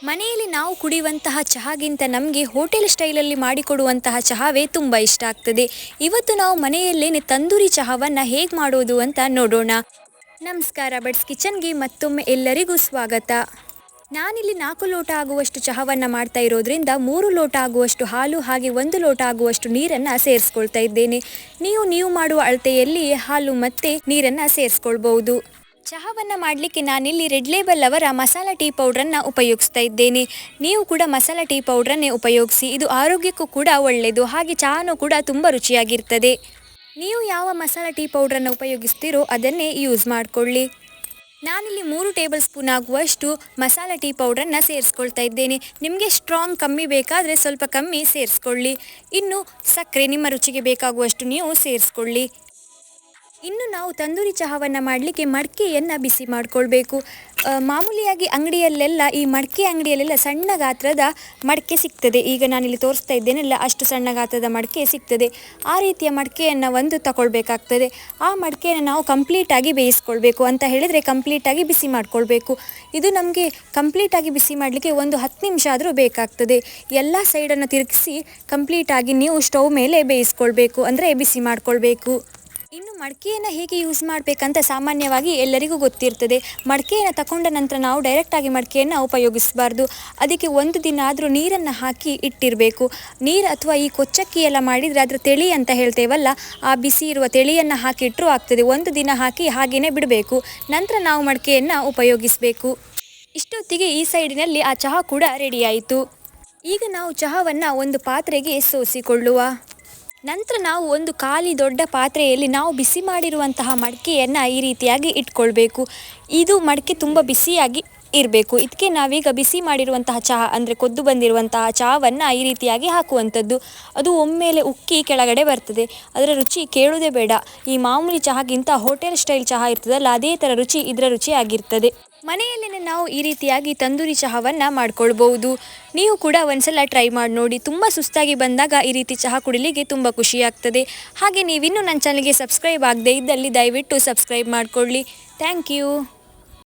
ಮನೆಯಲ್ಲಿ ನಾವು ಕುಡಿಯುವಂತಹ ಚಹಾಗಿಂತ ನಮಗೆ ಹೋಟೆಲ್ ಸ್ಟೈಲಲ್ಲಿ ಮಾಡಿಕೊಡುವಂತಹ ಚಹಾವೇ ತುಂಬ ಇಷ್ಟ ಆಗ್ತದೆ. ಇವತ್ತು ನಾವು ಮನೆಯಲ್ಲೇನೆ ತಂದೂರಿ ಚಹಾವನ್ನು ಹೇಗೆ ಮಾಡೋದು ಅಂತ ನೋಡೋಣ. ನಮಸ್ಕಾರ, ಬಡ್ಸ್ ಕಿಚನ್ಗೆ ಮತ್ತೊಮ್ಮೆ ಎಲ್ಲರಿಗೂ ಸ್ವಾಗತ. ನಾನಿಲ್ಲಿ 4 ಲೋಟ ಆಗುವಷ್ಟು ಚಹಾವನ್ನು ಮಾಡ್ತಾ ಇರೋದ್ರಿಂದ 3 ಲೋಟ ಆಗುವಷ್ಟು ಹಾಲು ಹಾಗೆ 1 ಲೋಟ ಆಗುವಷ್ಟು ನೀರನ್ನು ಸೇರಿಸ್ಕೊಳ್ತಾ ಇದ್ದೇನೆ. ನೀವು ಮಾಡುವ ಅಳತೆಯಲ್ಲಿ ಹಾಲು ಮತ್ತು ನೀರನ್ನು ಸೇರಿಸ್ಕೊಳ್ಬಹುದು. ಚಹಾವನ್ನು ಮಾಡಲಿಕ್ಕೆ ನಾನಿಲ್ಲಿ ರೆಡ್ ಲೇಬಲ್ ಅವರ ಮಸಾಲ ಟೀ ಪೌಡ್ರನ್ನು ಉಪಯೋಗಿಸ್ತಾ ಇದ್ದೇನೆ. ನೀವು ಕೂಡ ಮಸಾಲ ಟೀ ಪೌಡ್ರನ್ನೇ ಉಪಯೋಗಿಸಿ. ಇದು ಆರೋಗ್ಯಕ್ಕೂ ಕೂಡ ಒಳ್ಳೆಯದು, ಹಾಗೆ ಚಹಾನೂ ಕೂಡ ತುಂಬ ರುಚಿಯಾಗಿರ್ತದೆ. ನೀವು ಯಾವ ಮಸಾಲ ಟೀ ಪೌಡ್ರನ್ನು ಉಪಯೋಗಿಸ್ತೀರೋ ಅದನ್ನೇ ಯೂಸ್ ಮಾಡಿಕೊಳ್ಳಿ. ನಾನಿಲ್ಲಿ 3 ಟೇಬಲ್ ಸ್ಪೂನ್ ಆಗುವಷ್ಟು ಮಸಾಲ ಟೀ ಪೌಡ್ರನ್ನು ಸೇರಿಸ್ಕೊಳ್ತಾ ಇದ್ದೇನೆ. ನಿಮಗೆ ಸ್ಟ್ರಾಂಗ್ ಕಮ್ಮಿ ಬೇಕಾದರೆ ಸ್ವಲ್ಪ ಕಮ್ಮಿ ಸೇರಿಸ್ಕೊಳ್ಳಿ. ಇನ್ನು ಸಕ್ಕರೆ ನಿಮ್ಮ ರುಚಿಗೆ ಬೇಕಾಗುವಷ್ಟು ನೀವು ಸೇರಿಸ್ಕೊಳ್ಳಿ. ಇನ್ನು ನಾವು ತಂದೂರಿ ಚಹಾವನ್ನು ಮಾಡಲಿಕ್ಕೆ ಮಡಕೆಯನ್ನು ಬಿಸಿ ಮಾಡಿಕೊಳ್ಬೇಕು. ಮಾಮೂಲಿಯಾಗಿ ಅಂಗಡಿಯಲ್ಲೆಲ್ಲ ಈ ಮಡಕೆ ಅಂಗಡಿಯಲ್ಲೆಲ್ಲ ಸಣ್ಣ ಗಾತ್ರದ ಮಡಕೆ ಸಿಗ್ತದೆ. ಈಗ ನಾನಿಲ್ಲಿ ತೋರಿಸ್ತಾ ಇದ್ದೇನೆಲ್ಲ ಅಷ್ಟು ಸಣ್ಣ ಗಾತ್ರದ ಮಡಕೆ ಸಿಗ್ತದೆ. ಆ ರೀತಿಯ ಮಡಕೆಯನ್ನು ಒಂದು ತಗೊಳ್ಬೇಕಾಗ್ತದೆ. ಆ ಮಡಕೆಯನ್ನು ನಾವು ಕಂಪ್ಲೀಟಾಗಿ ಬೇಯಿಸ್ಕೊಳ್ಬೇಕು. ಅಂತ ಹೇಳಿದರೆ ಕಂಪ್ಲೀಟಾಗಿ ಬಿಸಿ ಮಾಡಿಕೊಳ್ಬೇಕು. ಇದು ನಮಗೆ ಕಂಪ್ಲೀಟಾಗಿ ಬಿಸಿ ಮಾಡಲಿಕ್ಕೆ ಒಂದು 10 ನಿಮಿಷ ಆದರೂ ಬೇಕಾಗ್ತದೆ. ಎಲ್ಲ ಸೈಡನ್ನು ತಿರುಗಿಸಿ ಕಂಪ್ಲೀಟಾಗಿ ನೀವು ಸ್ಟವ್ ಮೇಲೆ ಬೇಯಿಸ್ಕೊಳ್ಬೇಕು, ಅಂದರೆ ಬಿಸಿ ಮಾಡಿಕೊಳ್ಬೇಕು. ಇನ್ನು ಮಡಕೆಯನ್ನು ಹೇಗೆ ಯೂಸ್ ಮಾಡಬೇಕಂತ ಸಾಮಾನ್ಯವಾಗಿ ಎಲ್ಲರಿಗೂ ಗೊತ್ತಿರ್ತದೆ. ಮಡಕೆಯನ್ನು ತಗೊಂಡ ನಂತರ ನಾವು ಡೈರೆಕ್ಟಾಗಿ ಮಡಕೆಯನ್ನು ಉಪಯೋಗಿಸಬಾರ್ದು. ಅದಕ್ಕೆ 1 ದಿನ ಆದರೂ ನೀರನ್ನು ಹಾಕಿ ಇಟ್ಟಿರಬೇಕು. ನೀರು ಅಥವಾ ಈ ಕೊಚ್ಚಕ್ಕಿ ಎಲ್ಲ ಮಾಡಿದರೆ ಅದರ ತೆಳಿ ಅಂತ ಹೇಳ್ತೇವಲ್ಲ, ಆ ಬಿಸಿ ಇರುವ ತೆಳಿಯನ್ನು ಹಾಕಿಟ್ಟರೂ ಆಗ್ತದೆ. 1 ದಿನ ಹಾಕಿ ಹಾಗೆಯೇ ಬಿಡಬೇಕು. ನಂತರ ನಾವು ಮಡಕೆಯನ್ನು ಉಪಯೋಗಿಸಬೇಕು. ಇಷ್ಟೊತ್ತಿಗೆ ಈ ಸೈಡಿನಲ್ಲಿ ಆ ಚಹಾ ಕೂಡ ರೆಡಿ ಆಯಿತು. ಈಗ ನಾವು ಚಹಾವನ್ನು ಒಂದು ಪಾತ್ರೆಗೆ ಸೋಸಿಕೊಳ್ಳುವ. ನಂತರ ನಾವು ಒಂದು ಖಾಲಿ ದೊಡ್ಡ ಪಾತ್ರೆಯಲ್ಲಿ ನಾವು ಬಿಸಿ ಮಾಡಿರುವಂತಹ ಮಡಕೆಯನ್ನು ಈ ರೀತಿಯಾಗಿ ಇಟ್ಕೊಳ್ಬೇಕು. ಇದು ಮಡಕೆ ತುಂಬ ಬಿಸಿಯಾಗಿ ಇರಬೇಕು. ಇದಕ್ಕೆ ನಾವೀಗ ಬಿಸಿ ಮಾಡಿರುವಂತಹ ಚಹಾ, ಅಂದರೆ ಕೊದ್ದು ಬಂದಿರುವಂತಹ ಚಹಾವನ್ನು ಈ ರೀತಿಯಾಗಿ ಹಾಕುವಂಥದ್ದು. ಅದು ಒಮ್ಮೆಲೆ ಉಕ್ಕಿ ಕೆಳಗಡೆ ಬರ್ತದೆ. ಅದರ ರುಚಿ ಕೇಳೋದೇ ಬೇಡ. ಈ ಮಾಮೂಲಿ ಚಹಾಗಿಂತ ಹೋಟೆಲ್ ಸ್ಟೈಲ್ ಚಹಾ ಇರ್ತದಲ್ಲ, ಅದೇ ಥರ ರುಚಿ ಇದರ ರುಚಿ ಆಗಿರ್ತದೆ. ಮನೆಯಲ್ಲೇ ನಾವು ಈ ರೀತಿಯಾಗಿ ತಂದೂರಿ ಚಹಾವನ್ನು ಮಾಡ್ಕೊಳ್ಬಹುದು. ನೀವು ಕೂಡ ಒಂದ್ಸಲ ಟ್ರೈ ಮಾಡಿ ನೋಡಿ. ತುಂಬ ಸುಸ್ತಾಗಿ ಬಂದಾಗ ಈ ರೀತಿ ಚಹಾ ಕುಡಿಲಿಕ್ಕೆ ತುಂಬ ಖುಷಿಯಾಗ್ತದೆ. ಹಾಗೆ ನೀವಿನ್ನೂ ನನ್ನ ಚಾನಲ್ಗೆ ಸಬ್ಸ್ಕ್ರೈಬ್ ಆಗದೇ ಇದ್ದಲ್ಲಿ ದಯವಿಟ್ಟು ಸಬ್ಸ್ಕ್ರೈಬ್ ಮಾಡಿಕೊಳ್ಳಿ. Thank you.